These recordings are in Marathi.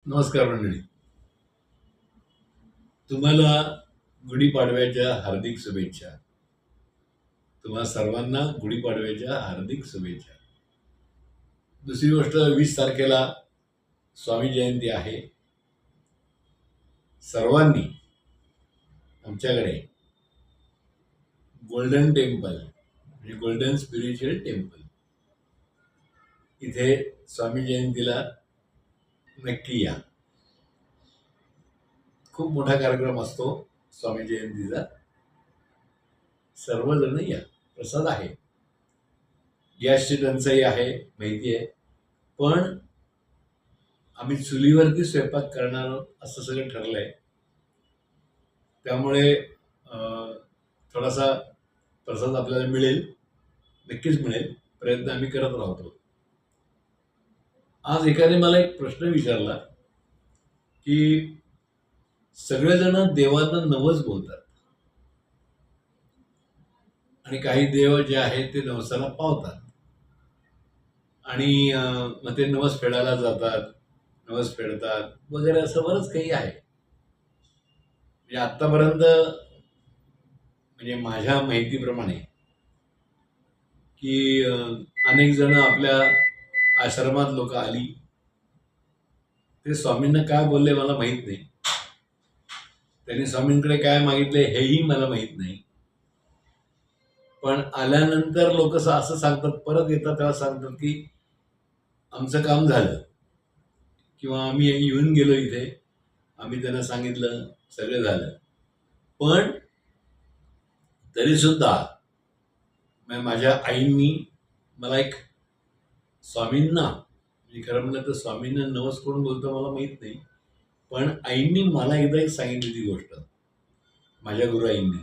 नमस्कार मंडळी. तुम्हाला गुढीपाडव्याच्या हार्दिक शुभेच्छा. तुम्हा सर्वांना गुढीपाडव्याच्या हार्दिक शुभेच्छा. दुसरी गोष्ट, 20 तारखेला स्वामी जयंती आहे. सर्वांनी आमच्याकडे गोल्डन टेम्पल म्हणजे गोल्डन स्पिरिच्युअल टेम्पल इथे स्वामी जयंतीला नक्की या. खूप मोठा कार्यक्रम असतो स्वामी जयंतीचा. सर्वजण या. प्रसाद आहे, गॅसची टंचाई आहे माहिती आहे, पण आम्ही चुलीवरती स्वयंपाक करणार आहोत असं सगळं ठरलंय. त्यामुळे थोडासा प्रसाद आपल्याला मिळेल, नक्कीच मिळेल. प्रयत्न आम्ही करत राहतो. आज एकाने मला एक प्रश्न विचारला की सगळेजण देवांना नवस बोलतात आणि काही देव जे आहेत ते नवसाला पावतात आणि मग ते नवस फेडायला जातात, नवस फेडतात वगैरे, असं बरंच काही आहे. म्हणजे आतापर्यंत, म्हणजे माझ्या माहितीप्रमाणे, की अनेक जण आपल्या आश्रमात लोक आली. ते स्वामींना काय बोलले मला माहित नाही. त्यांनी स्वामींकडे काय मागितले हेही मला माहित नाही. पण आल्यानंतर लोक असं सांगतात, परत येतात तेव्हा सांगतात की आमचं काम झालं, किंवा आम्ही येऊन गेलो इथे, आम्ही त्यांना सांगितलं, सगळं झालं. पण तरी सुद्धा माझ्या आईंनी मला एक स्वामींना, म्हणजे खरं म्हणलं तर स्वामींना नवस कोण बोलतो मला माहित नाही, पण आईंनी मला एकदा एक सांगितली ती गोष्ट, माझ्या गुरु आईंनी.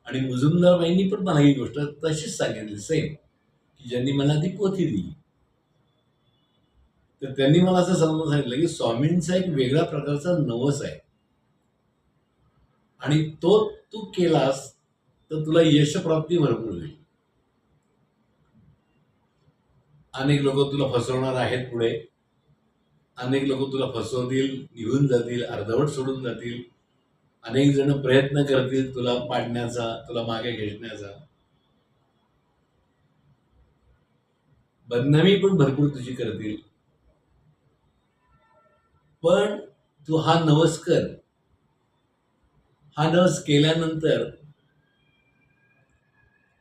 आणि मुजुमदारबाईंनी पण मला ही गोष्ट तशीच सांगितली, सेम, की ज्यांनी मला ती पोथी दिली. तर त्यांनी मला असं समजून सांगितलं की स्वामींचा एक वेगळ्या प्रकारचा नवस आहे आणि तो तू केलास तर तुला यशप्राप्ती भरपूर होईल. अनेक लोक तुला फसवणार आहेत पुढे, अनेक लोक तुला फसवतील, निघून जातील, अर्धवट सोडून जातील. अनेक जण प्रयत्न करतील तुला पाडण्याचा, तुला मागे घेण्याचा. बदनामी पण भरपूर तुझी करतील. पण तू हा नवस कर. हा नवस केल्यानंतर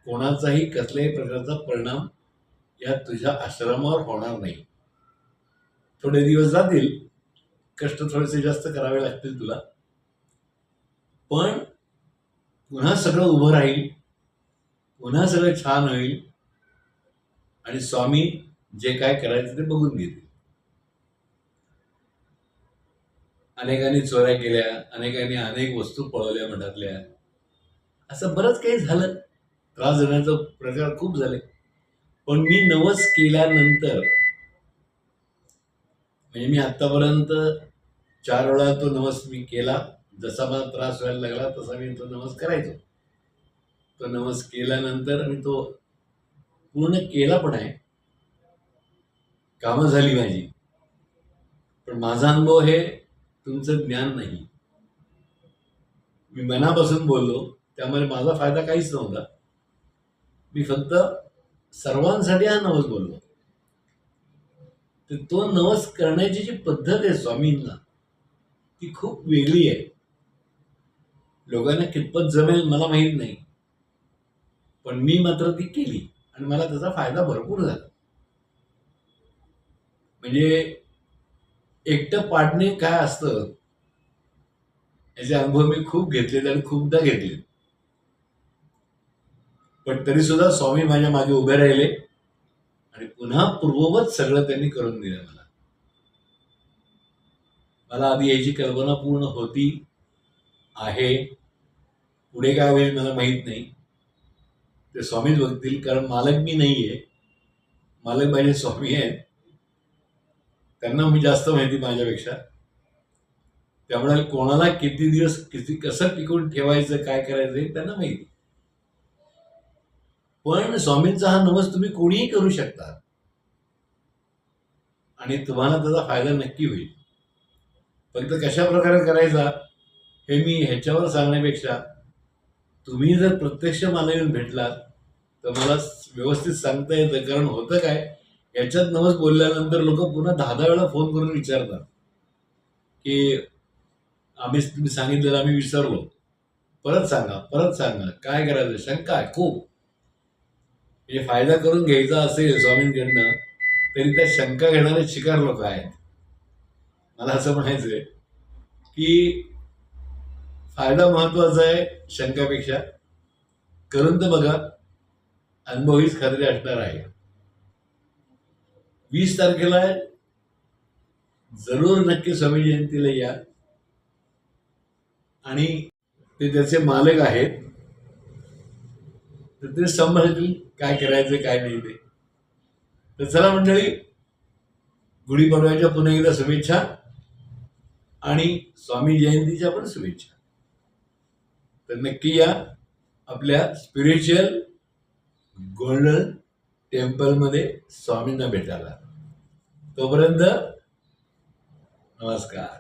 कोणाचाही कसल्याही प्रकारचा परिणाम या तुझ्या आश्रमावर होणार नाही. थोडे दिवस जातील, कष्ट थोडेसे जास्त करावे लागतील तुला, पण पुन्हा सगळं उभं राहील, पुन्हा सगळं छान होईल आणि स्वामी जे काय करायचं ते बघून घेतील. अनेकांनी चोऱ्या केल्या, अनेकांनी अनेक वस्तू पळवल्या मठातल्या, असं बरंच काही झालं. त्रास देण्याचा प्रकार खूप झाले. पण मी नवस केल्यानंतर, म्हणजे मी आतापर्यंत 4 वेळा तो नवस मी केला. जसा मला त्रास व्हायला लागला तसा मी तो नवस करायचो. तो नवस केल्यानंतर मी तो पूर्ण केला पण आहे. कामं झाली माझी. पण माझा अनुभव हे तुमचं ज्ञान नाही. मी मनापासून बोललो, त्यामुळे माझा फायदा काहीच नव्हता. मी फक्त सर्वांसाठी हा नवस बोललो. तर तो नवस करण्याची जी पद्धत आहे स्वामींना, ती खूप वेगळी आहे. लोकांना कितपत जमेल मला माहित नाही, पण मी मात्र ती केली आणि मला त्याचा फायदा भरपूर झाला. म्हणजे एकटं पाडणे काय असतं याचे अनुभव मी खूप घेतलेले आणि खूपदा घेतले. पण तरी सुद्धा स्वामी माझ्या मागे उभे राहिले आणि पुन्हा पूर्ववत सगळं त्यांनी करून दिलं मला. मला आधी याची कल्पना पूर्ण होती, आहे. पुढे काय होईल मला माहित नाही, ते स्वामीच बघतील. कारण मालक मी नाहीये, मालक माझे स्वामी आहेत. त्यांना मी जास्त माहिती माझ्यापेक्षा. त्यामुळे कोणाला किती दिवस कसं टिकून ठेवायचं, काय करायचं हे त्यांना माहिती. पण स्वामींचा हा नवस तुम्ही कोणीही करू शकता आणि तुम्हाला त्याचा फायदा नक्की होईल. फक्त कशा प्रकारे करायचा हे मी ह्याच्यावर सांगण्यापेक्षा तुम्ही जर प्रत्यक्ष मला येऊन भेटलात तर मला व्यवस्थित सांगता येतं. कारण होतं काय, याच्यात नवस बोलल्यानंतर लोक पुन्हा 10-10 वेळा फोन करून विचारतात की तुम्ही सांगितलेलं आम्ही विसरलो, परत सांगा, परत सांगा, काय करायचं, शंका आहे खूप. म्हणजे फायदा करून घ्यायचा असेल स्वामींकडनं तरी त्या शंका घेणारे शिकार लोक आहेत. मला असं म्हणायचंय की फायदा महत्वाचा आहे शंकापेक्षा. करून तर बघा, अनुभव हीच खात्री असणार आहे. 20 तारखेला जरूर नक्की स्वामी जयंतीला या. आणि ते त्याचे मालक आहेत तर ते सांभाळतील काय करायचं काय नाही ते. तर चला मंडळी, गुढीपाडव्याच्या पुन्हा एकदा शुभेच्छा आणि स्वामी जयंतीच्या पण शुभेच्छा. तर नक्की या आपल्या स्पिरिच्युअल गोल्डन टेम्पलमध्ये स्वामींना भेटायला. तोपर्यंत नमस्कार.